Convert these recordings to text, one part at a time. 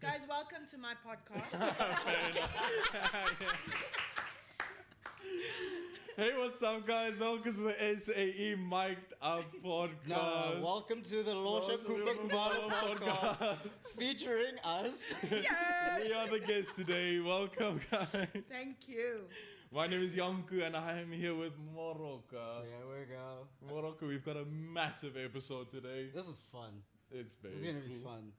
Guys, welcome to my podcast. Hey, what's up, guys? Welcome to the SAE Mic'd Up Podcast. Welcome to the Losha Cooper Kumalo podcast featuring us. Yes! We are the guests today. Welcome, guys. Thank you. My name is Yanku and I am here with Moroka. There we go. Moroka, we've got a massive episode today. This is fun. It's very This is gonna cool. be fun.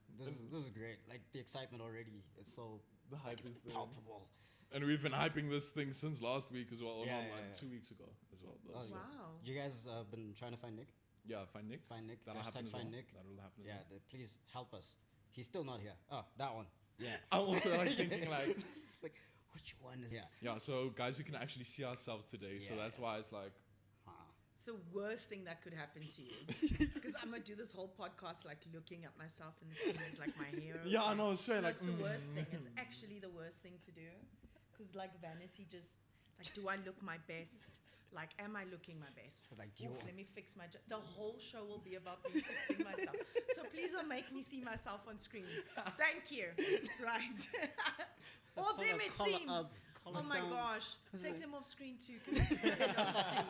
This is great. Like the excitement already. It's so The hype is there. palpable. And we've been hyping this thing since last week as well. Or Yeah, not, yeah. 2 weeks ago as well. Oh, So, Wow. You guys been trying to find Nick? yeah, find Nick. Find Nick. That'll happen Hashtag as well. find Nick. That'll happen as Yeah. well. Please help us. He's still not here. Oh, that one. Yeah. I'm also like thinking like, It's like, which one is? yeah, so guys, we can actually see ourselves today. So Yeah, that's yes. why it's like, Huh. It's the worst thing that could happen to you. Because I'm going to do this whole podcast like looking at myself in the screen as like my hero. yeah, I know, it's straight No, like, it's the worst thing. It's actually the worst thing to do. Because like vanity just, like, do I look my best? Like, am I looking my best? It's like, do you Oof, want- let me fix my... The whole show will be about me fixing myself. So please don't make me see myself on screen. Thank you. Right. Or them, it Collar seems. up, collar Oh my down. gosh. Take them off screen too. Because I can see it on screen.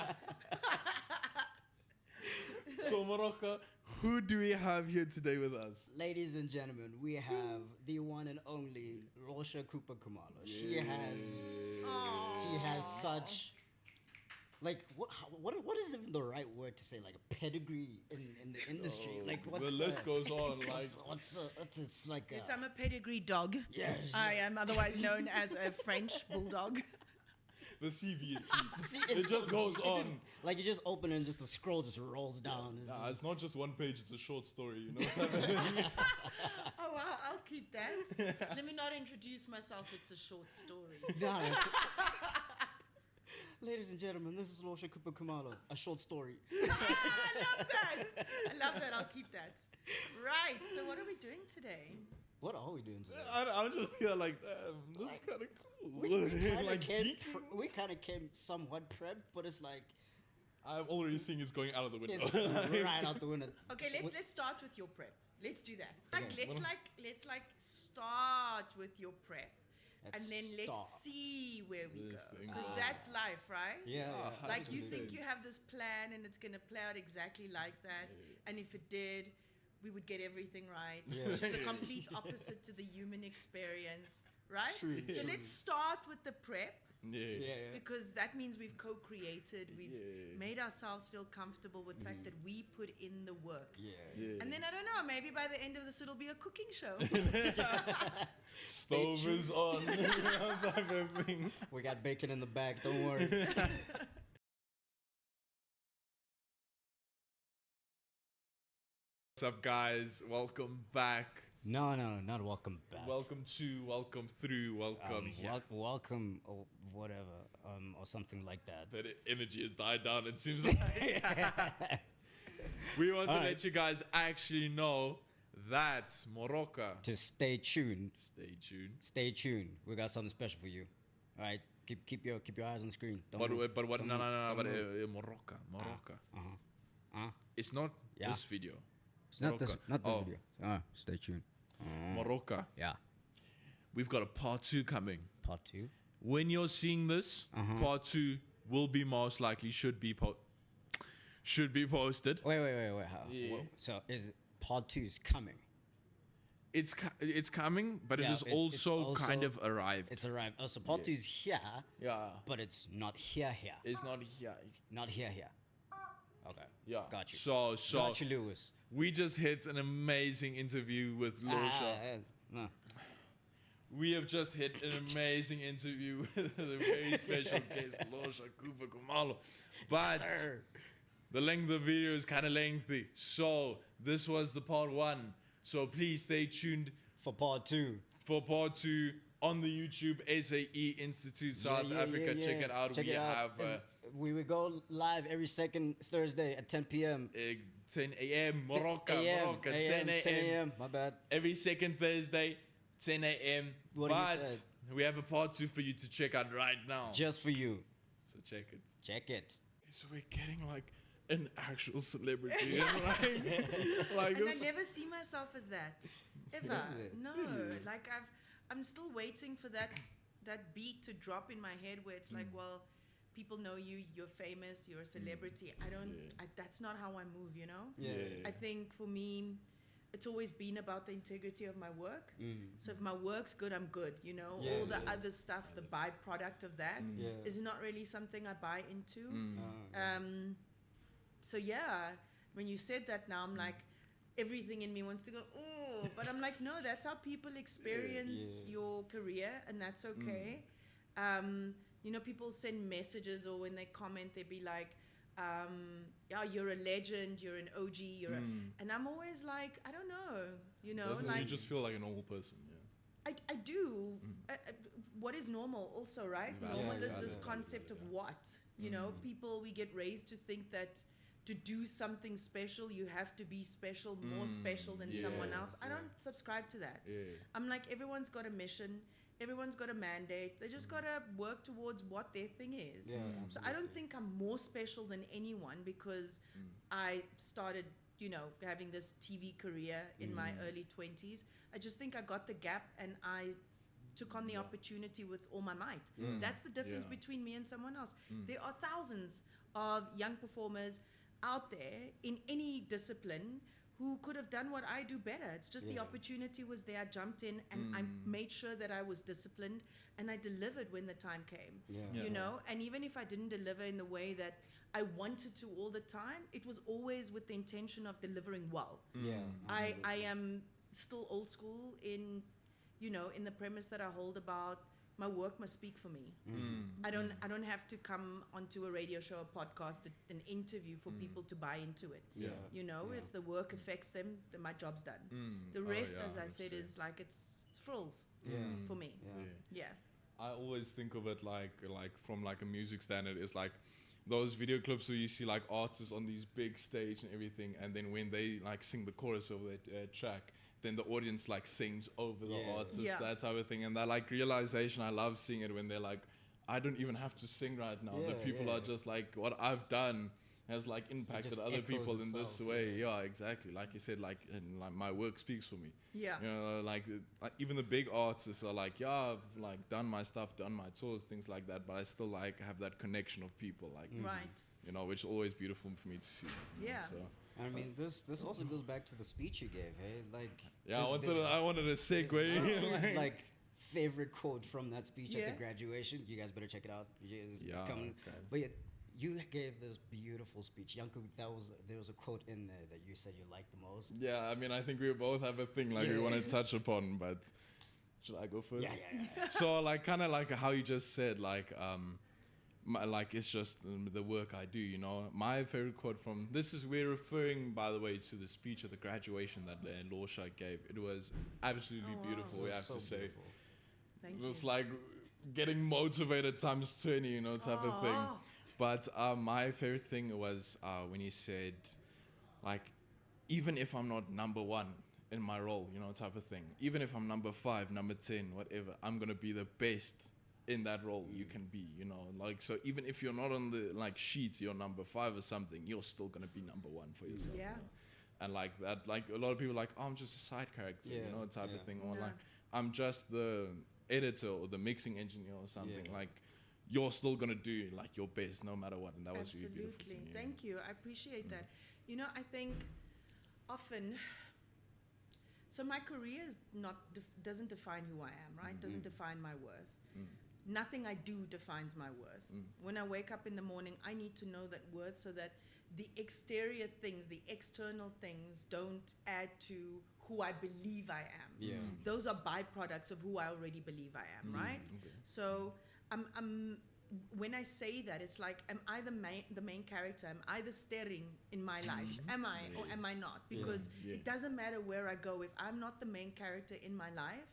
so Moroka, who do we have here today with us? Ladies and gentlemen, we have the one and only Losha Cooper Kumalo. She has such like what is even the right word to say, like a pedigree in the industry. Like what's the list goes on. Like, what's it's like Yes, I'm a pedigree dog. Yes. I am otherwise known as a French bulldog. the CV is deep. See, It just goes on. Like you just open and just the scroll just rolls down. It's Nah, just- it's not just one page; it's a short story. You know what I mean? Oh wow, I'll keep that. Let me not introduce myself. It's a short story. Nah, it's- Ladies and gentlemen, this is Losha Cooper Kumalo, a short story. I love that. I love that. I'll keep that. Right. So what are we doing today? What are we doing today? I'm just here like, damn, this is kind of cool. We kind of like, came, geeking. we kind of came somewhat prepped, but it's like I'm already seeing it's going out of the window. it's right out the window. Okay, let's start with your prep. Let's do that. Like Okay. let's start with your prep. Let's And then let's start. see where we This go. thing. Because that's life, right? Yeah. Like you 100%. think you have this plan and it's gonna play out exactly like that. And if it did, we would get everything right. Yeah. Which is the complete opposite to the human experience, right? True. So let's start with the prep. Yeah. Because that means we've co-created, we've Yeah. made ourselves feel comfortable with the fact that we put in the work. Yeah. And then I don't know, maybe by the end of this it'll be a cooking show. Stove is on. type of thing. We got bacon in the bag, don't worry. What's up, guys? Welcome back. No, not welcome back. Welcome to, welcome through, welcome here. Welcome or whatever, or something like that. That energy has died down, it seems like. We want to All right. let you guys actually know that Moroka. To stay tuned. Stay tuned. Stay tuned. We got something special for you. All right, keep your eyes on the screen. Don't But move. what? Don't No, move. but Don't move. Moroka. It's not Yeah. this video. It's not this Oh. video. Stay tuned. Moroka. Yeah. We've got a part 2 coming. Part 2. When you're seeing this, part 2 will be most likely should be posted. Wait. How, Yeah. So is it part 2 is coming? It's coming, but Yeah, it is it's also kind also- of arrived. It's arrived. Oh, so part 2 is here, Yeah. but it's not here. It's not here. Not here. Okay. Yeah. Got you. So Got you, Lewis. we just hit an amazing interview with Losha. No. We have just hit an amazing interview with a very special guest, Losha Cooper Kumalo. But the length of the video is kind of lengthy. So this was the part 1. So please stay tuned For part 2. for part 2 on the YouTube SAE Institute South Africa. Check it out. Check we it out. have We will go live every second Thursday at 10 p.m. 10 a.m. Moroka, 10 10 a.m. My bad. Every second Thursday, 10 a.m. What you But said. we have a part 2 for you to check out right now. Just for you. So check it. Check it. So we're getting like an actual celebrity. like And I it's- never see myself as that ever. Is it? No, like I'm still waiting for that beat to drop in my head where it's like, well, people know you, you're famous, you're a celebrity. I don't. Yeah. That's not how I move. You know. Yeah. I think for me, it's always been about the integrity of my work. So if my work's good, I'm good. You know, Yeah, all the yeah. other stuff, the byproduct of that, is not really something I buy into. So yeah, when you said that now, I'm like, everything in me wants to go, oh, but I'm like, no, that's how people experience Yeah. your career, and that's okay. You know, people send messages, or when they comment, they be like, yeah, you're a legend, you're an OG, and I'm always like, I don't know, you know, Doesn't- like you just feel like a normal person. Yeah. I do. What is normal also, right? Valid. Normal Yeah, is yeah, this yeah. concept of what? You know, people, we get raised to think that to do something special, you have to be special, more special than someone Yeah, else. I don't subscribe to that. Yeah. I'm like, everyone's got a mission. Everyone's got a mandate. They just got to work towards what their thing is. Yeah, So I don't think I'm more special than anyone because I started, you know, having this TV career in my early 20s. I just think I got the gap and I took on the opportunity with all my might. That's the difference Yeah. between me and someone else. There are thousands of young performers out there in any discipline who could have done what I do better. It's just the opportunity was there. I jumped in and I made sure that I was disciplined and I delivered when the time came. Yeah. You know, and even if I didn't deliver in the way that I wanted to all the time, it was always with the intention of delivering well. Yeah. I am still old school in, you know, in the premise that I hold about my work must speak for me. I don't have to come onto a radio show, a podcast, an interview for people to buy into it. Yeah. You know, if the work affects them, then my job's done. The Oh, rest, yeah, as I said, 100%. is like it's frills Yeah. for me. Yeah. Yeah. I always think of it like from like a music standard. It's like those video clips where you see like artists on these big stage and everything, and then when they like sing the chorus of that track, then the audience like sings over the Yeah. artist, Yeah. that type of thing. And that like realization, I love seeing it when they're like, I don't even have to sing right now. The Yeah, people yeah. are just like, what I've done has like impacted just other echoes people in this itself, way. Yeah, exactly. Like you said, like, and like my work speaks for me. Yeah. You know, like even the big artists are like, yeah, I've like done my stuff, done my tours, things like that. But I still like have that connection of people, like, Right. you know, which is always beautiful for me to see. you know, Yeah. So I mean, this also goes back to the speech you gave, hey? Like, yeah, this- I wanted to segue. His like favorite quote from that speech at Yeah. the graduation. You guys better check it out. It's Yeah, coming. okay. But yeah, you gave this beautiful speech, Janko. There was a quote in there that you said you liked the most. Yeah, I mean, I think we both have a thing like we Yeah. want to touch upon, but should I go first? Yeah. So like kind of like how you just said, like like it's just the work I do, you know. My favorite quote from this is, we're referring, by the way, to the speech at the graduation that Lorsha gave. It was absolutely Oh, wow. beautiful, we It was have so to say. beautiful. Thank It you. was like getting motivated times 20, you know, type of thing. Aw. But my favorite thing was when he said, like, even if I'm not number one in my role, you know, type of thing. Even if I'm number 5, number 10, whatever, I'm gonna be the best in that role you can be, you know. Like, so even if you're not on the like sheet, you're number 5 or something, you're still gonna be number 1 for yourself. Yeah. You know? And like that, like a lot of people are like, oh, I'm just a side character, you Yeah, know, type yeah. of thing. Or Yeah. like, I'm just the editor or the mixing engineer or something. Yeah. Like, you're still gonna do like your best no matter what. And that was really beautiful to Absolutely. me. Thank you. I appreciate that. You know, I think often, so my career is not doesn't define who I am, right? Doesn't define my worth. Nothing I do defines my worth. When I wake up in the morning, I need to know that worth so that the exterior things, the external things don't add to who I believe I am. Yeah. Those are byproducts of who I already believe I am, right? Okay. So I'm when I say that, it's like, am I the main character? Am I the steering in my life? Am I or am I not? Because Yeah. it doesn't matter where I go. If I'm not the main character in my life,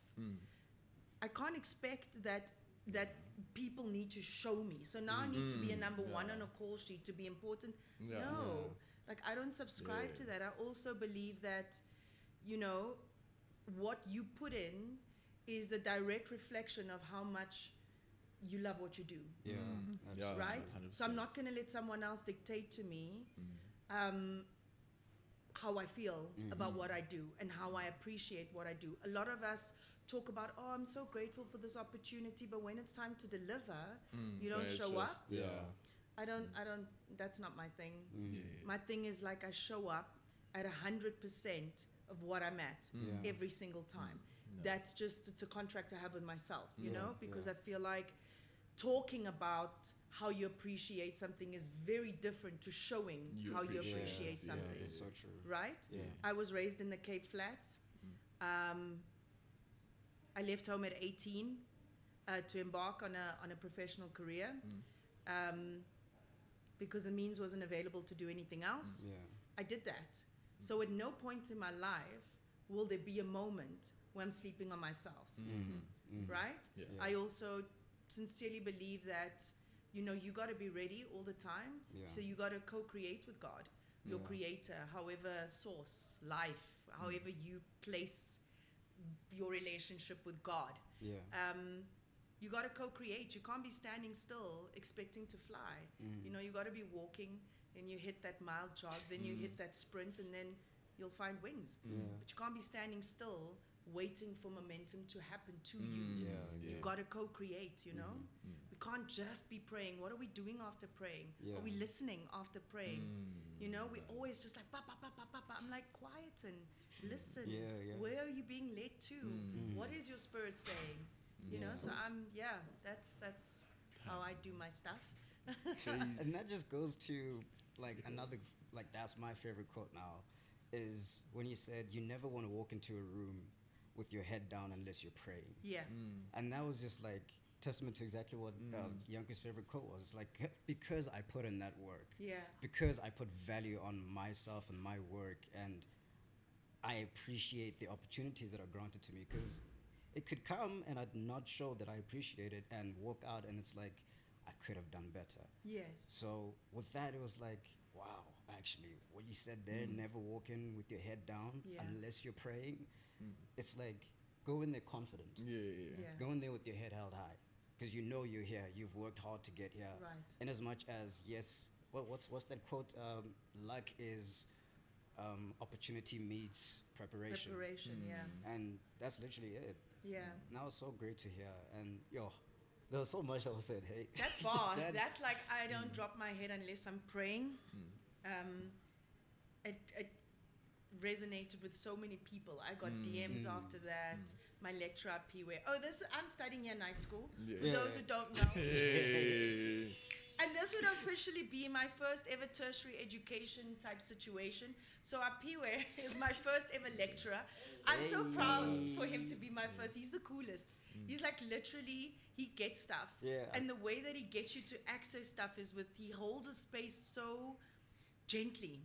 I can't expect that people need to show me. So now I need to be a number one on a call sheet to be important. Yeah. No, like I don't subscribe Yeah. to that. I also believe that, you know, what you put in is a direct reflection of how much you love what you do, Yeah. Yeah. right? So I'm not 100%. going to let someone else dictate to me how I feel about what I do and how I appreciate what I do. A lot of us talk about, oh, I'm so grateful for this opportunity, but when it's time to deliver, you don't It's show up. just- Yeah. I don't, that's not my thing. Yeah. My thing is like I show up at 100% of what I'm at Yeah. every single time. That's just, it's a contract I have with myself, you Yeah, know, because yeah. I feel like talking about how you appreciate something is very different to showing You how you appreciate appreciate it. something, It's so true. right? Yeah. I was raised in the Cape Flats. I left home at 18 to embark on a professional career because the means wasn't available to do anything else. Yeah. I did that. So at no point in my life will there be a moment where I'm sleeping on myself, right? Yeah. I also sincerely believe that, you know, you got to be ready all the time. Yeah. So you got to co-create with God, your Yeah. creator, however source, life, however you place your relationship with God. Yeah. You got to co-create. You can't be standing still expecting to fly. You know, you got to be walking, and you hit that mile jog, then you hit that sprint, and then you'll find wings. But you can't be standing still waiting for momentum to happen to you. You got to co-create, you know? We can't just be praying. What are we doing after praying? Yeah. Are we listening after praying? You know, we always just like, ba, ba, ba, ba, ba, ba. I'm like, quiet and listen. Yeah. Where are you being led to? What is your spirit saying? You know, so that's how I do my stuff. And that just goes to like another, like that's my favorite quote now, is when you said you never want to walk into a room with your head down unless you're praying. Yeah. And that was just like testament to exactly what Yanko's favorite quote was. It's like, because I put in that work, Yeah. because I put value on myself and my work, and I appreciate the opportunities that are granted to me, because it could come and I'd not show that I appreciate it and walk out and it's like, I could have done better. Yes. So with that, it was like, wow, actually, what you said there, never walk in with your head down Yeah. unless you're praying. It's like, go in there confident. Yeah. Go in there with your head held high, because you know you're here. You've worked hard to get here. Right. And as much as, yes, what's that quote? Luck is opportunity meets preparation. Preparation, yeah. And that's literally it. Yeah. And that was so great to hear. And there was so much that was said. Hey, That bar, that's like, I don't drop my head unless I'm praying. It resonated with so many people. I got DMs after that. My lecturer at PWare. Oh, I'm studying here night school. Yeah. For Yeah. those who don't know. Hey. And this would officially be my first ever tertiary education type situation. So our PWare is my first ever lecturer. I'm so proud for him to be my first. He's the coolest. He's like literally, he gets stuff. Yeah. And the way that he gets you to access stuff is he holds a space so gently,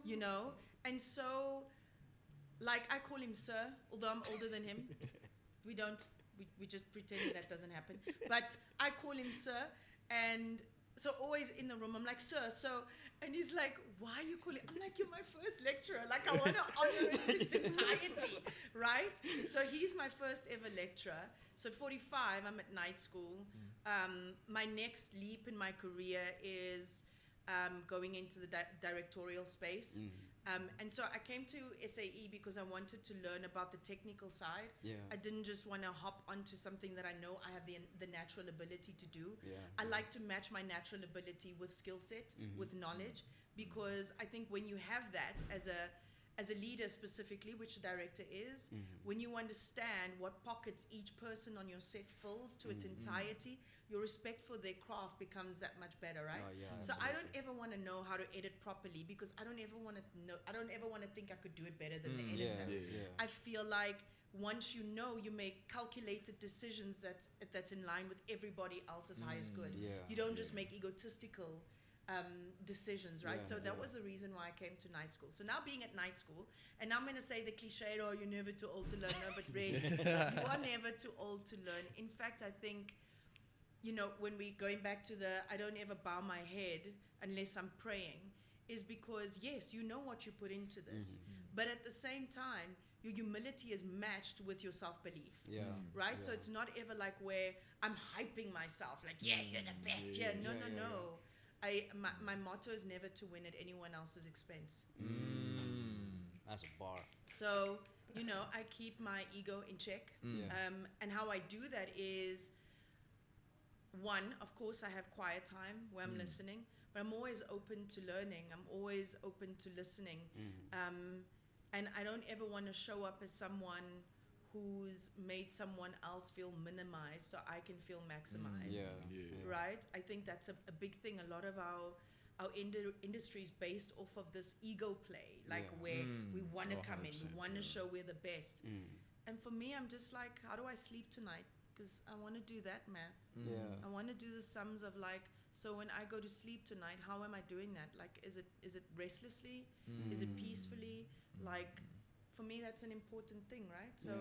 you know? And so, like, I call him sir, although I'm older than him. We just pretend that doesn't happen. But I call him sir, and so always in the room, I'm like, sir, so, and he's like, why are you calling? I'm like, you're my first lecturer. Like, I want to honor it in its entirety, right? So he's my first ever lecturer. So at 45, I'm at night school. My next leap in my career is going into the directorial space. And so I came to SAE because I wanted to learn about the technical side. Yeah. I didn't just want to hop onto something that I know I have the natural ability to do. Yeah. I like to match my natural ability with skill set, with knowledge, because I think when you have that as a leader specifically, which the director is, when you understand what pockets each person on your set fills to its entirety, your respect for their craft becomes that much better, right? Oh, yeah, So I don't ever want to know how to edit properly, because I don't ever want to think I could do it better than the editor. Yeah. I feel like once you know, you make calculated decisions that's in line with everybody else's highest good. Yeah. You don't just make egotistical decisions, right? Yeah, So that yeah. was the reason why I came to night school. So now being at night school, and I'm going to say the cliche, oh, you're never too old to learn. No, but really, you are never too old to learn. In fact, I think, you know, when we going back to I don't ever bow my head unless I'm praying, is because, yes, you know what you put into this. But at the same time, your humility is matched with your self-belief. Yeah. Right? So Yeah. it's not ever like where I'm hyping myself, like, yeah, you're the best. Yeah, no, Yeah, no, yeah, no. My motto is never to win at anyone else's expense. That's a bar. So, I keep my ego in check. Yeah. And how I do that is, one, of course, I have quiet time where I'm listening, but I'm always open to learning. I'm always open to listening. And I don't ever want to show up as someone who's made someone else feel minimized so I can feel maximized. Yeah. Right? I think that's a big thing. A lot of our industry is based off of this ego play, like where we want to come in, we want to show we're the best. And for me, I'm just like, how do I sleep tonight? Because I want to do that math. Yeah. I want to do the sums of like, so when I go to sleep tonight, how am I doing that? Like, is it restlessly? Is it peacefully? Like, for me, that's an important thing, right? So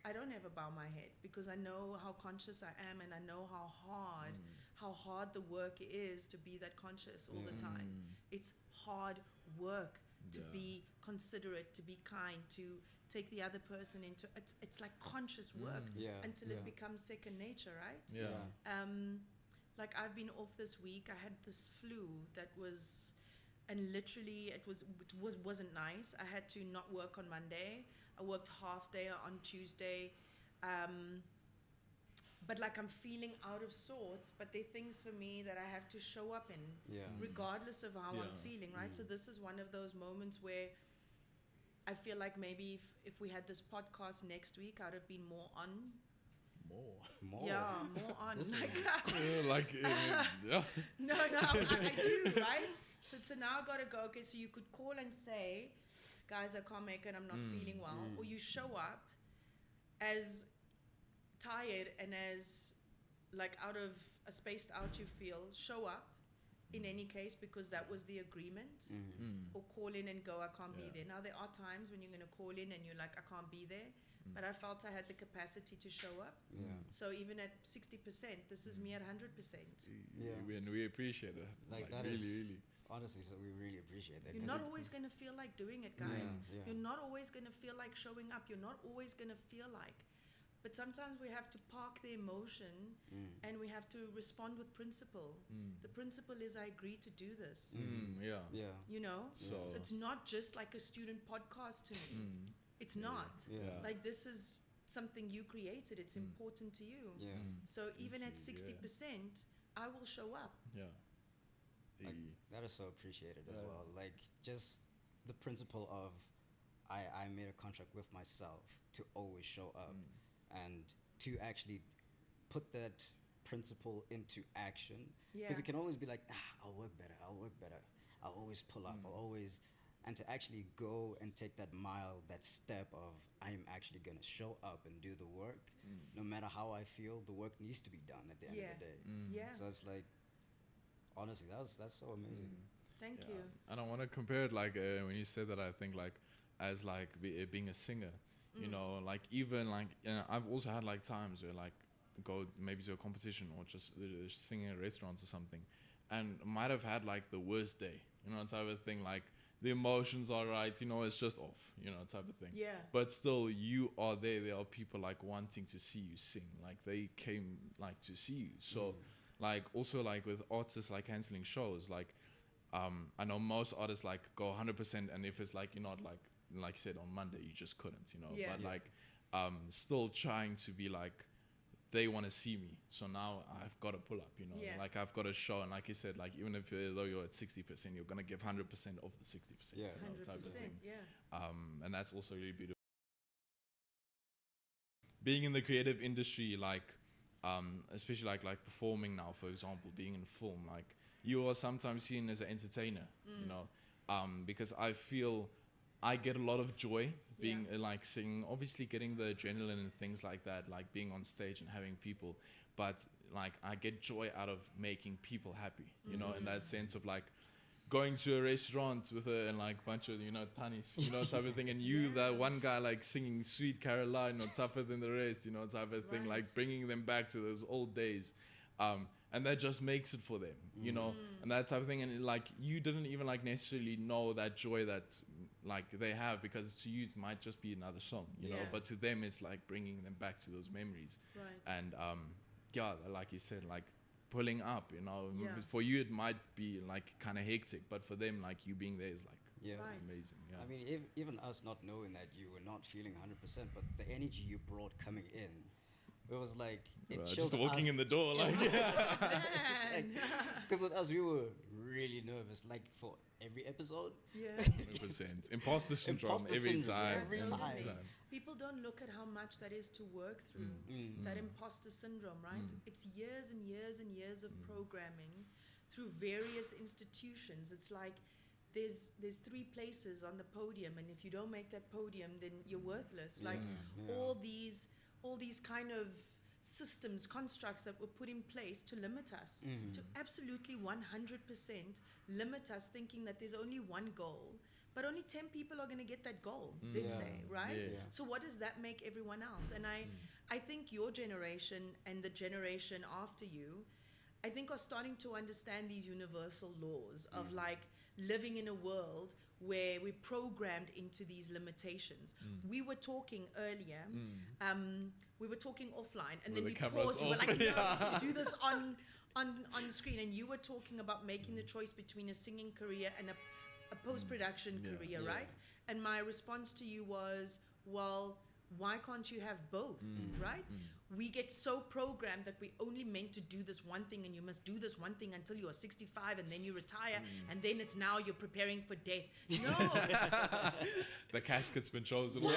I don't ever bow my head because I know how conscious I am, and I know how hard the work is to be that conscious all the time. It's hard work to be considerate, to be kind, to take the other person into it's like conscious work until it becomes second nature, right? Like I've been off this week. I had this flu that was, and literally it wasn't nice. I had to not work on Monday. I worked half day on Tuesday. But like I'm feeling out of sorts, but there are things for me that I have to show up in, regardless of how I'm feeling, right? So this is one of those moments where I feel like maybe if we had this podcast next week, I'd have been more on. More. Yeah, more on. No, I do, right? So now I gotta go. Okay, so you could call and say, guys, I can't make it, I'm not feeling well. Or you show up as tired and as like out of a spaced out you feel, show up in any case because that was the agreement. Or call in and go, I can't be there. Now there are times when you're going to call in and you're like, I can't be there, but I felt I had the capacity to show up. So even at 60%, this is me at 100%. And we appreciate it. Like that really, is, really. Honestly, so we really appreciate that. You're not always going to feel like doing it, guys. Yeah. You're not always going to feel like showing up. You're not always going to feel like. But sometimes we have to park the emotion and we have to respond with principle. The principle is I agree to do this. You know? So it's not just like a student podcast to me. It's not. Like this is something you created. It's important to you. So even at 60%, I will show up. Like, that is so appreciated as well. Like just the principle of I made a contract with myself to always show up and to actually put that principle into action. Because it can always be like, I'll work better, I'll always pull up, I'll always, and to actually go and take that mile, that step of I'm actually going to show up and do the work. No matter how I feel, the work needs to be done at the end of the day. So it's like, honestly, that's so amazing. Thank you. And I want to compare it like when you said that, I think like as like being a singer, you know, like even like I've also had like times where like go maybe to a competition or just singing at restaurants or something, and might have had like the worst day, you know, type of thing. Like the emotions are right, you know, it's just off, you know, type of thing. But still, you are there. There are people like wanting to see you sing, like they came like to see you. So. Like also like with artists like cancelling shows, like I know most artists like go 100%, and if it's like you're not like you said on Monday you just couldn't, you know. But like still trying to be like they want to see me, so now I've got to pull up, you know. Like I've got to show, and like you said, like even if though you're at 60%, you're gonna give 100% of the 60%, you know, type of thing. And that's also really beautiful. Being in the creative industry, like especially like performing now, for example, being in film, like you are sometimes seen as an entertainer, you know, because I feel I get a lot of joy being like singing, obviously getting the adrenaline and things like that, like being on stage and having people, but like I get joy out of making people happy, you know, in that sense of like going to a restaurant with a like bunch of, you know, tannies, you know, type of thing, and you that one guy like singing Sweet Caroline or tougher than the rest, you know, type of thing, like bringing them back to those old days, and that just makes it for them, you know, and that type of thing. And like you didn't even like necessarily know that joy that like they have, because to you it might just be another song, you know, Yeah. but to them it's like bringing them back to those memories. Right. And yeah, like you said, like pulling up, you know, Yeah. for you it might be like kind of hectic, but for them, like you being there is like Yeah. Right. amazing. Yeah. I mean, even us not knowing that you were not feeling 100%, but the energy you brought coming in, it was like it Right, chilled just walking us. in the door, like Man. Because with us, we were really nervous, like for every episode. Yeah. 100%. Imposter syndrome Imposter every syndrome, time. every Totally. time. People don't look at how much that is to work through. That imposter syndrome, right? It's years and years and years of programming through various institutions. It's like there's 3 places on the podium, and if you don't make that podium, then you're worthless. Like all these kind of systems, constructs that were put in place to limit us, to absolutely 100% limit us, thinking that there's only one goal, but only 10 people are going to get that goal, let's Yeah. say, right? Yeah. Yeah. So what does that make everyone else? And I think your generation and the generation after you, I think, are starting to understand these universal laws of like living in a world where we're programmed into these limitations. We were talking earlier, we were talking offline, and With then the we cameras paused. We were off. like, no, we should do this on screen. And you were talking about making the choice between a singing career and a post-production Yeah. career, Yeah. right? And my response to you was, well, why can't you have both, right? We get so programmed that we're only meant to do this one thing, and you must do this one thing until you are 65, and then you retire, and then it's now you're preparing for death. No, The casket's been chosen. I'm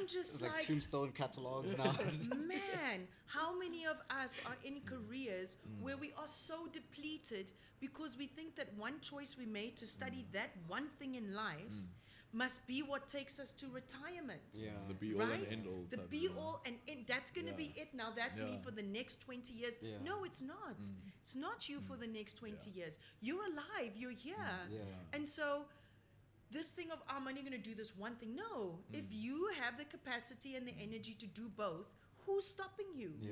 It's just like like, tombstone catalogs now. man, how many of us are in careers where we are so depleted because we think that one choice we made to study that one thing in life must be what takes us to retirement. Yeah. The be all Right? and end all. The type, be you know. all and end. That's going to be Yeah. it now. That's me Yeah. for the next 20 years. Yeah. No, it's not. It's not you for the next 20 years. You're alive. You're here. Yeah. And so this thing of, I'm only going to do this one thing. No. If you have the capacity and the energy to do both, who's stopping you? Yeah.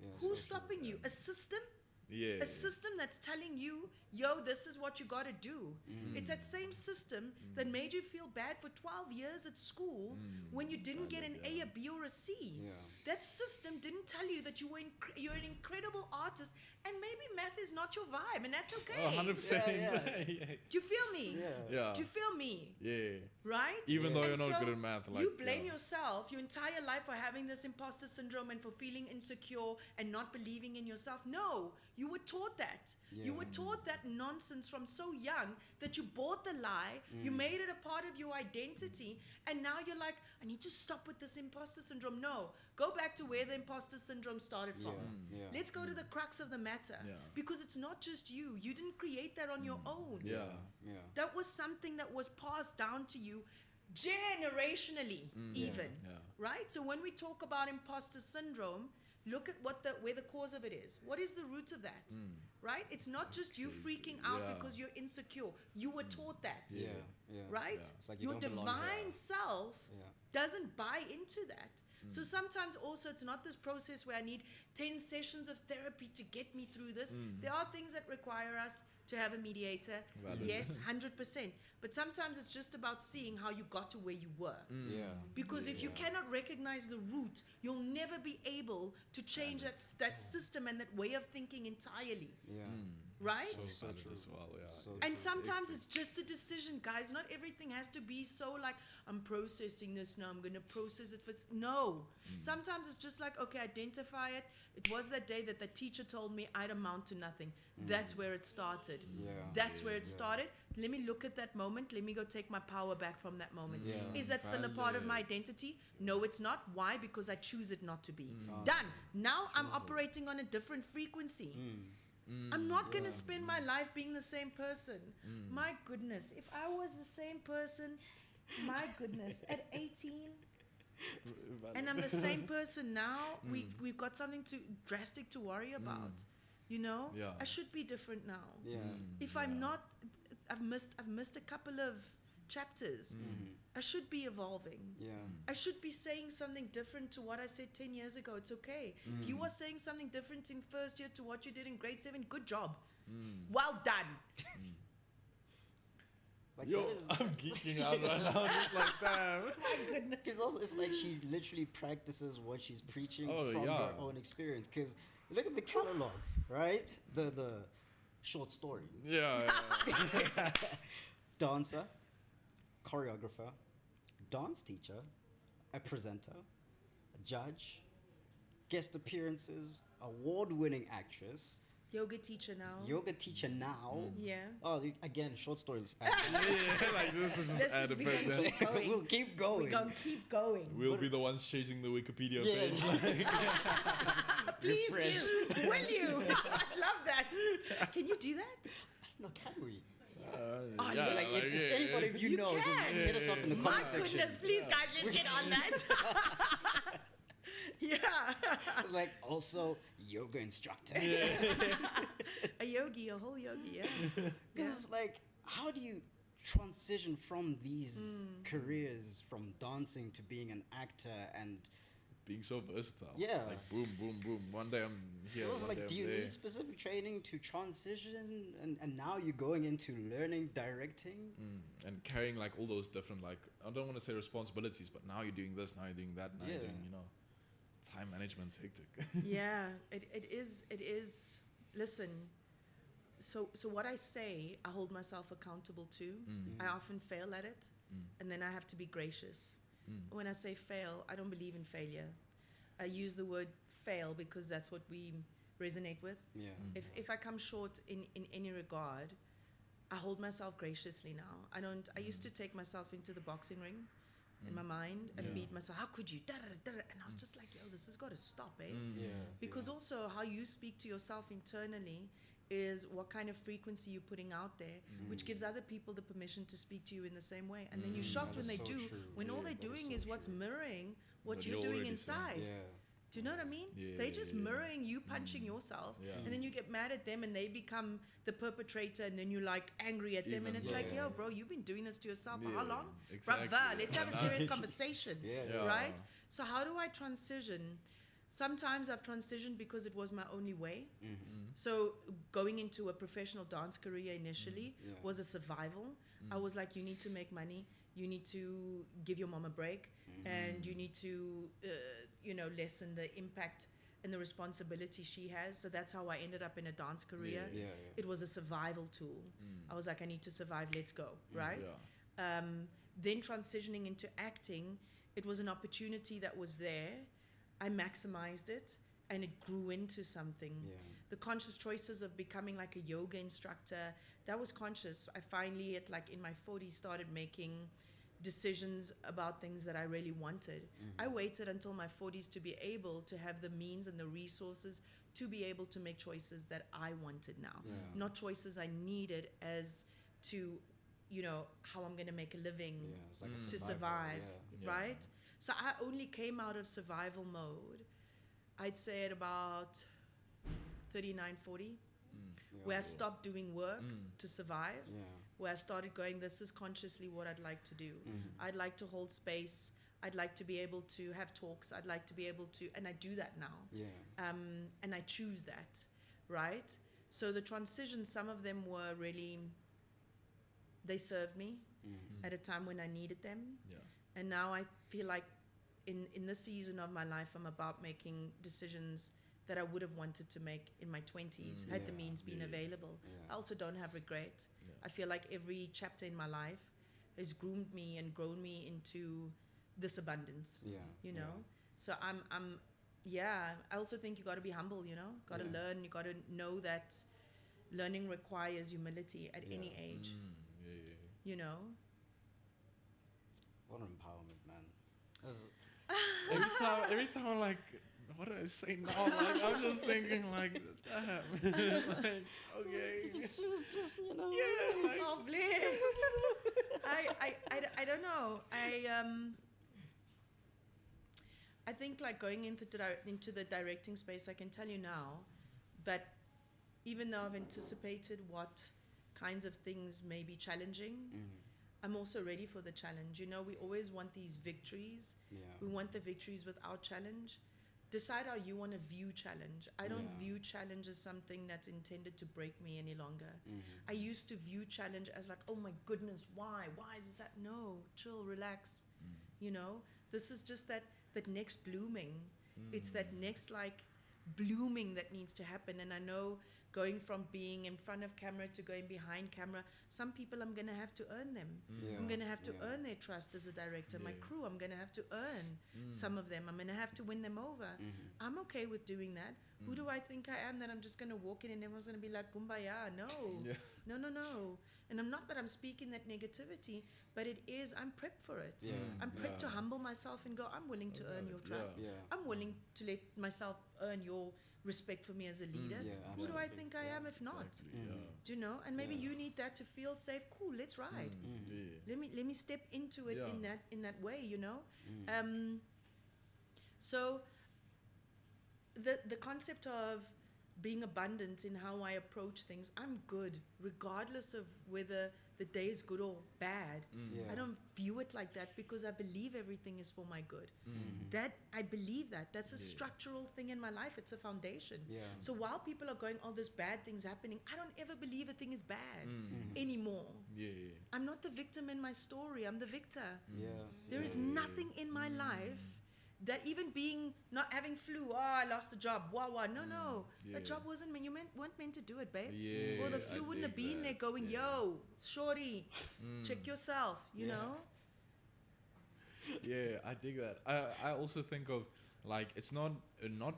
Yeah. Who's so true. stopping you? A system? Yeah. A system that's telling you, yo, this is what you got to do. It's that same system that made you feel bad for 12 years at school when you didn't get an A, a B, or a C. Yeah. That system didn't tell you that you're an incredible artist, and maybe math is not your vibe, and that's okay. Oh, 100%. Yeah, Do you feel me? Yeah. Yeah. Do you feel me? Yeah. Right? Even though you're And not so good at math, like you blame yeah. yourself your entire life for having this imposter syndrome and for feeling insecure and not believing in yourself. No, you were taught that. You Yeah. were taught that nonsense from so young that you bought the lie, you made it a part of your identity, and now you're like, I need to stop with this imposter syndrome. No, go back to where the imposter syndrome started Yeah. from. Yeah. Let's go to the crux of the matter. Yeah. Because it's not just you. You didn't create that on your own. Yeah. Yeah. That was something that was passed down to you generationally, even. Yeah. Right? So when we talk about imposter syndrome, look at where the cause of it is. What is the root of that? Right? It's not just you freaking out Yeah. because you're insecure. You were taught that. Yeah. Yeah. Right? Yeah. It's like you Your don't belong divine here. self Yeah. doesn't buy into that. So sometimes also it's not this process where I need 10 sessions of therapy to get me through this. There are things that require us to have a mediator. Valid. Yes, 100%. But sometimes it's just about seeing how you got to where you were. Yeah. Because if you Yeah. cannot recognize the root, you'll never be able to change that system and that way of thinking entirely. Yeah. Right? So valid true. as well, yeah. So And true. sometimes it's just a decision, guys. Not everything has to be so like, I'm processing this now, I'm going to process it. No. Sometimes it's just like, okay, identify it. It was that day that the teacher told me I'd amount to nothing. That's where it started. Yeah. That's where it Yeah. started. Let me look at that moment. Let me go take my power back from that moment. Yeah. Is that still a part of my Valid. identity? No, it's not. Why? Because I choose it not to be. Done. Now I'm operating on a different frequency. I'm not going to spend my life being the same person. My goodness. If I was the same person, my goodness, at 18, and I'm the same person now, we've got something drastic to worry about. You know? Yeah. I should be different now. Yeah. If I'm not, I've missed a couple of chapters. I should be evolving. Yeah. I should be saying something different to what I said 10 years ago. It's okay. If you are saying something different in first year to what you did in grade 7, good job. Well done. Like Yo, that is, I'm geeking out right now. I'm just like, damn. My goodness. because also it's like she literally practices what she's preaching Oh, from yeah. her own experience. Because look at the catalog, right? The short story, Yeah. dancer, choreographer, dance teacher, a presenter, a judge, guest appearances, award-winning actress, Yoga teacher now. yoga teacher now. Yeah. Oh, again, short stories. Yeah, like this is just Listen, add a we bit gonna there. keep going. We'll keep We're going. gonna keep going. We'll be the ones chasing the Wikipedia Yeah. page. Like, Please refresh. do. Will you? I'd love that. Can you do that? No, can we? Oh, yeah, Like, if anybody, if you, You know, just can. hit us up in the My comment section. goodness, please, guys, let's get on that. Yeah. Like, also, yoga instructor. A yogi, a whole yogi, yeah. Because it's like, how do you transition from these careers, from dancing to being an actor? And being so versatile. Yeah. Like boom, boom, boom. One day I'm here. it was one like, day do I'm you there. need specific training to transition? And now you're going into learning directing? And carrying like all those different, like, I don't want to say responsibilities, but now you're doing this, now you're doing that, now you're Yeah. doing, time management's hectic. Yeah, it is. Listen, so what I say, I hold myself accountable to. I often fail at it, and then I have to be gracious. When I say fail, I don't believe in failure. I use the word fail because that's what we resonate with. Yeah. If I come short in any regard, I hold myself graciously now. I used to take myself into the boxing ring in my mind and beat myself. How could you? Da, da, da, da. And I was just like, yo, this has got to stop, eh? Yeah. Because also how you speak to yourself internally is what kind of frequency you're putting out there, which gives other people the permission to speak to you in the same way. And then you're shocked That when is they so do, true. when all Yeah, they're that is doing so is what's true. mirroring what What you're you're doing already saying. inside. Yeah. Do you know what I mean? Yeah, They're just yeah. mirroring you punching yourself, Yeah. and then you get mad at them, and they become the perpetrator, and then you're like angry at them, Even and it's more. like, yo, bro, you've been doing this to yourself for how Yeah, long? exactly. Brother, let's have a serious conversation, Yeah. Yeah. right? So how do I transition? Sometimes I've transitioned because it was my only way. So going into a professional dance career initially Yeah. was a survival. I was like, you need to make money. You need to give your mom a break, and you need to, lessen the impact and the responsibility she has. So that's how I ended up in a dance career. Yeah. It was a survival tool. I was like, I need to survive. Let's go, right? Yeah. Then transitioning into acting, it was an opportunity that was there. I maximized it, and it grew into something. Yeah. The conscious choices of becoming like a yoga instructor, that was conscious. I finally, in my 40s, started making decisions about things that I really wanted. I waited until my 40s to be able to have the means and the resources to be able to make choices that I wanted now, Yeah. not choices I needed as to, how I'm going to make a living Yeah, it's like a to survival, survive, Yeah. right? So I only came out of survival mode, I'd say at about 39, 40, Yeah. where I stopped doing work to survive, Yeah. where I started going, this is consciously what I'd like to do. I'd like to hold space. I'd like to be able to have talks. I'd like to be able to, and I do that now. Yeah. And I choose that, right? So the transitions, some of them were really, they served me at a time when I needed them. Yeah. And now I feel like in this season of my life, I'm about making decisions that I would have wanted to make in my 20s had the Yeah. means been Yeah. available. Yeah. I also don't have regret. Yeah. I feel like every chapter in my life has groomed me and grown me into this abundance, Yeah. you know? So I also think you got to be humble, got to Yeah. learn. You got to know that learning requires humility at any Yeah. age, Yeah. you know? What an empowerment, man. Every time I'm like, what do I say now? Like, I'm just thinking like, damn. Like, okay. Just, you know. Yeah, like, Oh, bliss. I don't know. I think like going into the directing space, I can tell you now that even though I've anticipated what kinds of things may be challenging, I'm also ready for the challenge. We always want these victories. Yeah. We want the victories without challenge. decide how you want to view challenge. I don't Yeah. view challenge as something that's intended to break me any longer. Mm-hmm. I used to view challenge as like, oh my goodness, why? Why is this that? No, chill, relax. You know, this is just that next blooming. It's that next like blooming that needs to happen. And I know going from being in front of camera to going behind camera, some people I'm gonna have to earn them. Yeah. I'm gonna have to Yeah. earn their trust as a director. My Yeah. crew, I'm gonna have to earn some of them. I'm gonna have to win them over. I'm okay with doing that. Who do I think I am that I'm just gonna walk in and everyone's gonna be like kumbaya? No. Yeah. No. And I'm not that I'm speaking that negativity, but it is, I'm prepped for it. Yeah. I'm prepped to Yeah. humble myself and go, I'm willing to earn your trust. Yeah. I'm willing to let myself earn your respect for me as a leader. Yeah, Who do I absolutely. think I am if not? Exactly, Do you know? And maybe Yeah. you need that to feel safe. Cool, let's ride. Yeah. Let me step into it Yeah. in that way, you know? So the concept of being abundant in how I approach things, I'm good regardless of whether the day is good or bad. Yeah. I don't view it like that because I believe everything is for my good. That I believe that's a structural thing in my life. It's a foundation. Yeah. So while people are going, oh, there's bad things happening, I don't ever believe a thing is bad anymore. Yeah. I'm not the victim in my story. I'm the victor. Yeah. There is nothing in my life that even being not having flu, oh, I lost the job, wow. No. Yeah. That job weren't meant to do it, babe. Yeah, Or the I flu wouldn't have dig been there that, going, yeah. yo, shorty, check yourself, you Yeah. know? Yeah, I dig that. I also think of like it's not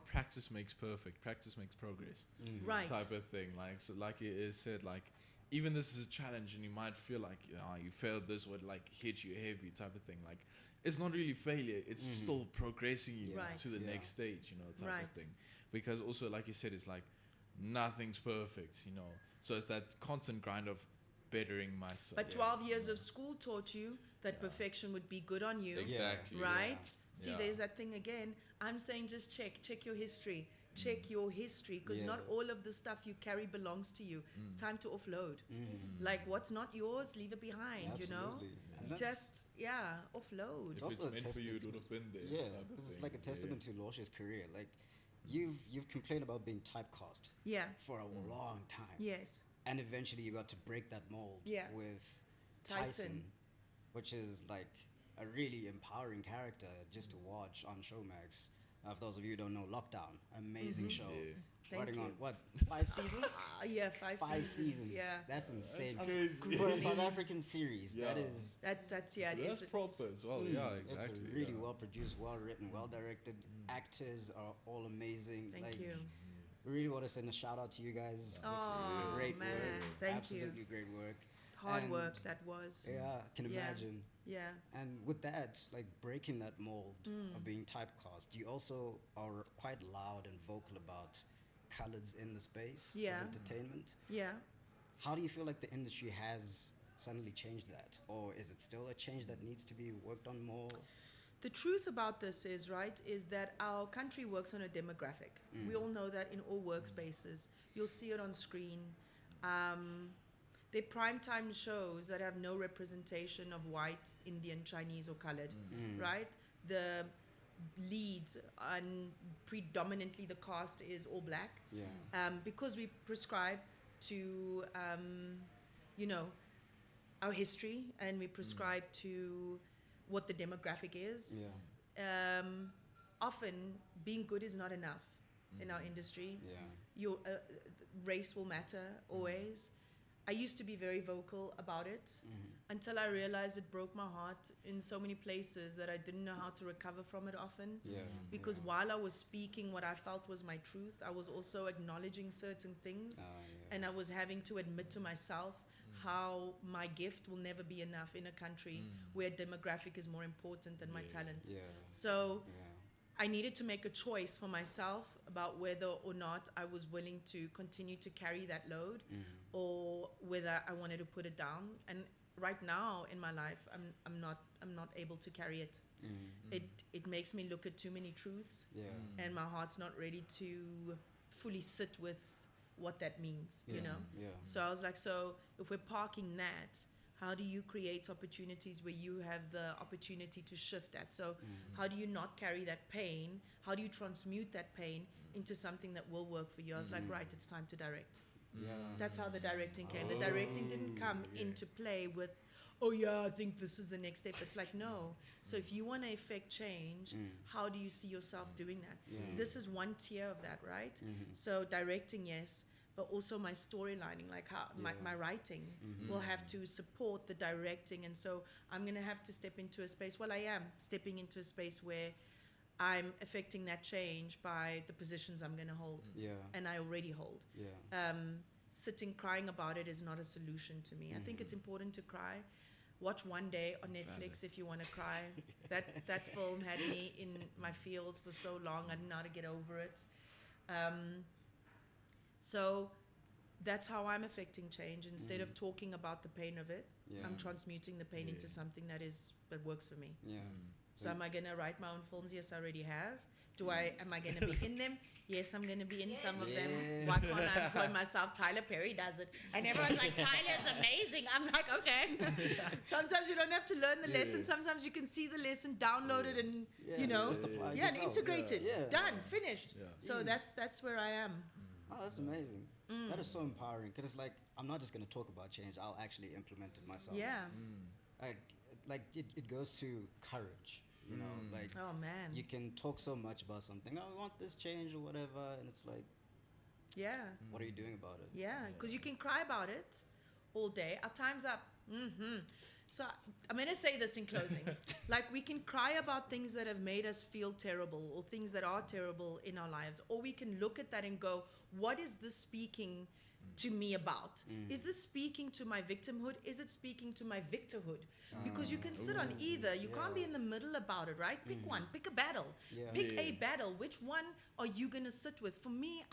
practice makes perfect, practice makes progress Right. type of thing. Like so, like it is said, like even this is a challenge, and you might feel like you failed this would like hit you heavy type of thing. Like it's not really failure; it's still progressing you Right. to the Yeah. next stage, you know, type Right. of thing. Because also, like you said, it's like nothing's perfect, you know. So it's that constant grind of bettering myself. But 12 years of school taught you that perfection would be good on you. Exactly. Right? Yeah. See, Yeah. there's that thing again. I'm saying just check your history. Check your history because Yeah. not all of the stuff you carry belongs to you. It's time to offload. Like what's not yours, leave it behind, you know? Absolutely. And that's- Just, offload. If It's it's also a meant for you, it testament- would have been there. Yeah, type of because it's thing. like a testament to Losha's career. Like, you've complained about being typecast Yeah. for a long time, Yes. and eventually you got to break that mold Yeah. with Tyson. Tyson, which is like a really empowering character just to watch on Showmax. For those of you who don't know, Lockdown, amazing show. Yeah. Thank Running you. on what 5 seasons? Yeah, five 5 seasons. seasons. Yeah. That's insane. crazy. For a South African series, that Yeah. is. That's yeah. it That's is. proper as well. Yeah, It's exactly. a really yeah. well produced, well written, well directed. Actors are all amazing. Thank like, you. We really want to send a shout out to you guys. Oh, great man. work. Thank you. Absolutely great work. Hard And- work that was. Yeah, I can Yeah. imagine. Yeah. And with that, like breaking that mold Mm. of being typecast, you also are quite loud and vocal about colors in the space Yeah. of entertainment. Yeah. How do you feel like the industry has suddenly changed that? Or is it still a change that needs to be worked on more? The truth about this is, right, is that our country works on a demographic. We all know that in all workspaces. You'll see it on screen. They're primetime shows that have no representation of white, Indian, Chinese, or colored, right? The leads and predominantly the cast is all black. Yeah. Because we prescribe to, our history and we prescribe to what the demographic is. Yeah. Often being good is not enough in our industry. Yeah. Your race will matter always. I used to be very vocal about it until I realized it broke my heart in so many places that I didn't know how to recover from it often. Yeah. Because yeah. while I was speaking what I felt was my truth, I was also acknowledging certain things. Yeah. And I was having to admit to myself how my gift will never be enough in a country where demographic is more important than my talent. Yeah. So Yeah. I needed to make a choice for myself about whether or not I was willing to continue to carry that load or whether I wanted to put it down. And right now in my life, I'm not able to carry it. It makes me look at too many truths Yeah. and my heart's not ready to fully sit with what that means, you know? Yeah. So I was like, so if we're parking that, How do you create opportunities where you have the opportunity to shift that? So how do you not carry that pain? How do you transmute that pain into something that will work for you? I was like, right, it's time to direct. Yeah. That's how the directing came. The directing didn't come into play with, oh yeah, I think this is the next step. It's like, no. So if you want to effect change, how do you see yourself doing that? Yeah. This is one tier of that, right? So directing, yes, but also my storylining, like how my writing will have to support the directing. And so I'm going to have to step into a space, well, I am stepping into a space where I'm affecting that change by the positions I'm going to hold. Yeah. And I already hold. Yeah. Sitting crying about it is not a solution to me. I think it's important to cry. Watch One Day on Netflix if you want to cry. That film had me in my feels for so long. I didn't know how to get over it. So that's how I'm affecting change. Instead of talking about the pain of it, I'm transmuting the pain into something that works for me. Yeah. So am I gonna write my own films? Yes, I already have. Am I gonna be in them? Yes, I'm gonna be in some of them. Why can't I employ myself? Tyler Perry does it, and everyone's like, Tyler's amazing. I'm like, okay. Sometimes you don't have to learn the lesson. Sometimes you can see the lesson, download it, and just apply it and yourself. integrate it. Yeah. Done, finished. Yeah. So Easy. that's where I am. Oh, that's amazing. That is so empowering because it's like I'm not just gonna talk about change. I'll actually implement it myself. Yeah. Like it goes to courage. You know, like Oh man. you can talk so much about something. Oh, I want this change or whatever, and it's like, Yeah. what are you doing about it? Yeah, because you can cry about it all day. Our time's up. So I'm going to say this in closing. Like, we can cry about things that have made us feel terrible or things that are terrible in our lives. Or we can look at that and go, what is this speaking to me about? Is this speaking to my victimhood? Is it speaking to my victorhood? Because you can sit on either. You can't be in the middle about it, right? Pick one. Pick a battle. Yeah. Pick a battle. Which one are you going to sit with? For me,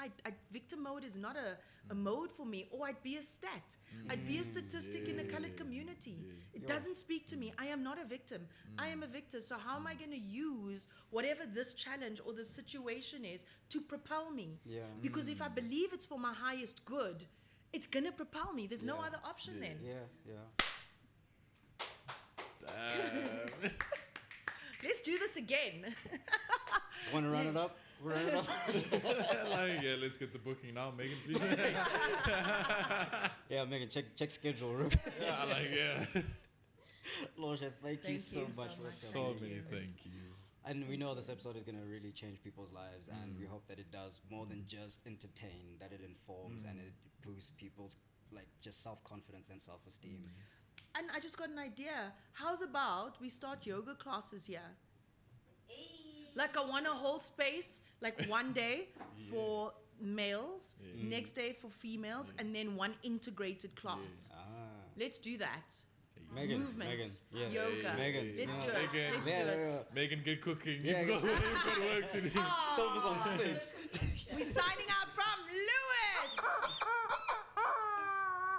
victim mode is not a mode for me. Or I'd be a stat. I'd be a statistic in a colored community. It doesn't speak to me. I am not a victim. I am a victor. So how am I going to use whatever this challenge or this situation is to propel me? Yeah. Because if I believe it's for my highest good, it's going to propel me. There's no other option then. Yeah. Damn. Let's do this again. Want to run it up? Run it up. Let's get the booking now, Megan, please. Yeah, Megan, check schedule. Losha, thank you so much for So coming. many thank yous. And we know this episode is going to really change people's lives, and we hope that it does more than just entertain, that it informs and it boosts people's like just self-confidence and self-esteem. And I just got an idea. How's about we start yoga classes here? Like I want a whole space, like one day for males, next day for females, and then one integrated class. Let's do that. Megan, Movement, yeah. yoga. Megan, Let's do Megan. it. Let's do it. Megan, get cooking. Yeah, You've got work to do. Stove is on 6. We're signing out from